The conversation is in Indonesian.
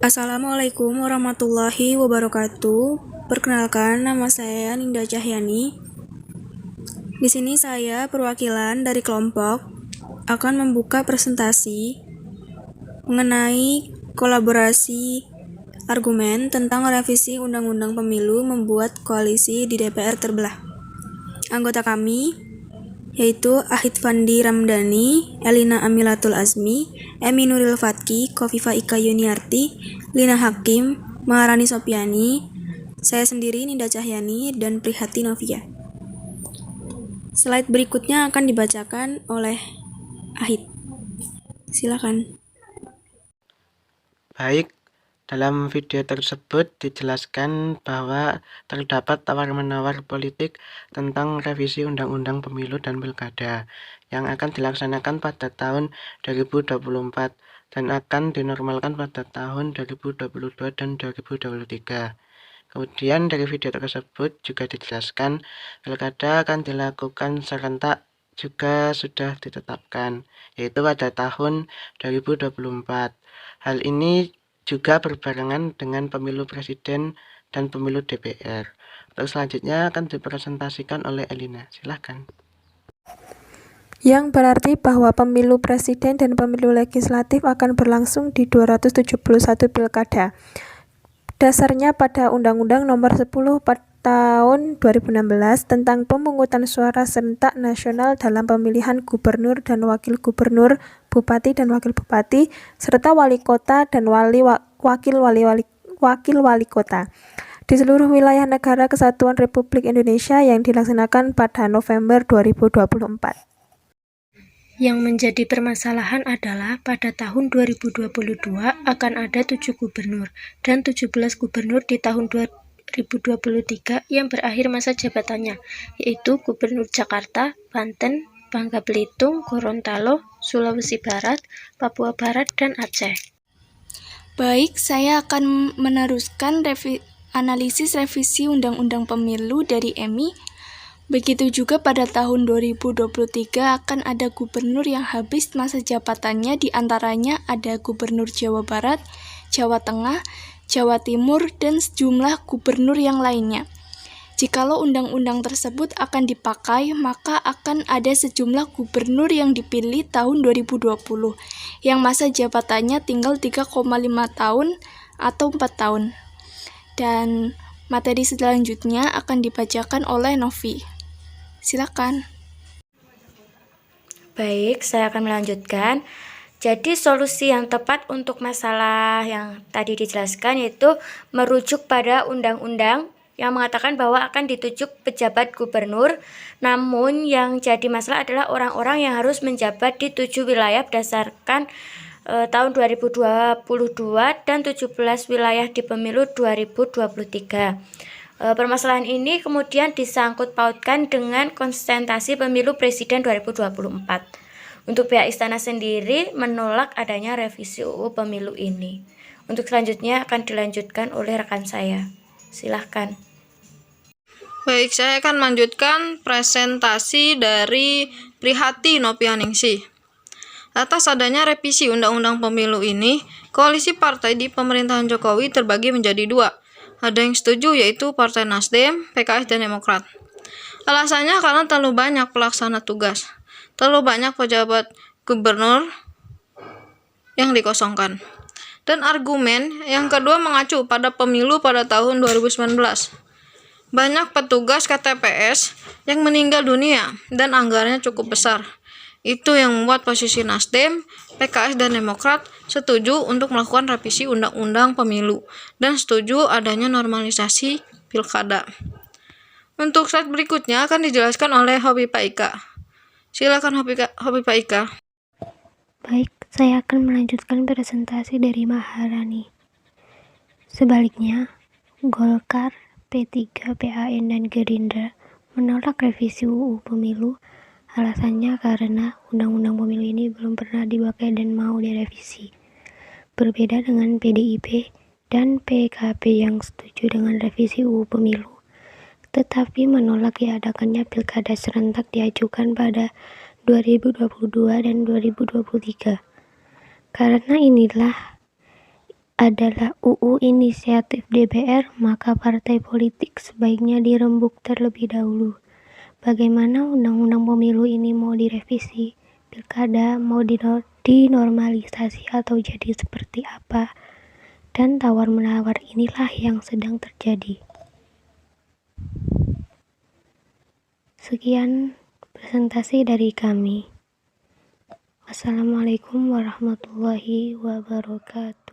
Assalamualaikum warahmatullahi wabarakatuh. Perkenalkan, nama saya Ninda Cahyani. Di sini saya perwakilan dari kelompok akan membuka presentasi mengenai kolaborasi argumen tentang revisi Undang-Undang Pemilu membuat koalisi di DPR terbelah. Anggota kami yaitu Ahid Fandi Ramdhani, Elina Amilatul Azmi, Emi Nuril Fatki, Kofifa Ika Yuniarti, Lina Hakim, Maharani Sopiani, saya sendiri Ninda Cahyani, dan Prihati Novia. Slide berikutnya akan dibacakan oleh Ahid. Silakan. Baik, dalam video tersebut dijelaskan bahwa terdapat tawar-menawar politik tentang revisi Undang-Undang Pemilu dan Pilkada yang akan dilaksanakan pada tahun 2024 dan akan dinormalkan pada tahun 2022 dan 2023. Kemudian dari video tersebut juga dijelaskan Pilkada akan dilakukan serentak juga sudah ditetapkan, yaitu pada tahun 2024. Hal ini juga berbarengan dengan pemilu presiden dan pemilu DPR. Untuk selanjutnya akan dipresentasikan oleh Elina. Silahkan. Yang berarti bahwa pemilu presiden dan pemilu legislatif akan berlangsung di 271 pilkada. Dasarnya pada Undang-Undang Nomor 10 Tahun 2016 tentang pemungutan suara serentak nasional dalam pemilihan gubernur dan wakil gubernur, bupati dan wakil bupati, serta wali kota dan wakil wali kota di seluruh wilayah negara Kesatuan Republik Indonesia yang dilaksanakan pada November 2024. Yang menjadi permasalahan adalah pada tahun 2022 akan ada 7 gubernur dan 17 gubernur di tahun 2023 yang berakhir masa jabatannya, yaitu Gubernur Jakarta, Banten, Bangka Belitung, Gorontalo, Sulawesi Barat, Papua Barat, dan Aceh. Baik, saya akan meneruskan analisis revisi Undang-Undang Pemilu dari EMI. Begitu juga pada tahun 2023 akan ada gubernur yang habis masa jabatannya, di antaranya ada Gubernur Jawa Barat, Jawa Tengah, Jawa Timur, dan sejumlah gubernur yang lainnya. Jikalau undang-undang tersebut akan dipakai, maka akan ada sejumlah gubernur yang dipilih tahun 2020, yang masa jabatannya tinggal 3,5 tahun atau 4 tahun. Dan materi selanjutnya akan dibacakan oleh Novi. Silakan. Baik, saya akan melanjutkan. Jadi solusi yang tepat untuk masalah yang tadi dijelaskan yaitu merujuk pada undang-undang yang mengatakan bahwa akan ditunjuk pejabat gubernur, namun yang jadi masalah adalah orang-orang yang harus menjabat di 7 wilayah berdasarkan tahun 2022 dan 17 wilayah di pemilu 2023. Permasalahan ini kemudian disangkut pautkan dengan konsentrasi pemilu presiden 2024. Untuk pihak istana sendiri menolak adanya revisi UU pemilu ini. Untuk selanjutnya akan dilanjutkan oleh rekan saya. Silahkan. Baik, saya akan melanjutkan presentasi dari Prihati Novianingsih. Atas adanya revisi Undang-Undang Pemilu ini, koalisi partai di pemerintahan Jokowi terbagi menjadi dua. Ada yang setuju, yaitu Partai Nasdem, PKS, dan Demokrat. Alasannya karena terlalu banyak pelaksana tugas, terlalu banyak pejabat gubernur yang dikosongkan. Dan argumen yang kedua mengacu pada pemilu pada tahun 2019. Banyak petugas KTPS yang meninggal dunia dan anggarannya cukup besar. Itu yang membuat posisi Nasdem, PKS, dan Demokrat setuju untuk melakukan revisi Undang-Undang Pemilu dan setuju adanya normalisasi pilkada. Untuk slide berikutnya akan dijelaskan oleh Hovifa Ika. Silakan Hovifa Ika. Baik, saya akan melanjutkan presentasi dari Maharani. Sebaliknya, Golkar, P3, PAN, dan Gerindra menolak revisi UU Pemilu. Alasannya karena Undang-Undang Pemilu ini belum pernah dipakai dan mau direvisi. Berbeda dengan PDIP dan PKB yang setuju dengan revisi UU Pemilu, tetapi menolak diadakannya pilkada serentak diajukan pada 2022 dan 2023. Karena inilah adalah UU inisiatif DPR, maka partai politik sebaiknya dirembuk terlebih dahulu. Bagaimana undang-undang pemilu ini mau direvisi? Pilkada mau dinormalisasi atau jadi seperti apa? Dan tawar-menawar inilah yang sedang terjadi. Sekian presentasi dari kami. Wassalamualaikum warahmatullahi wabarakatuh.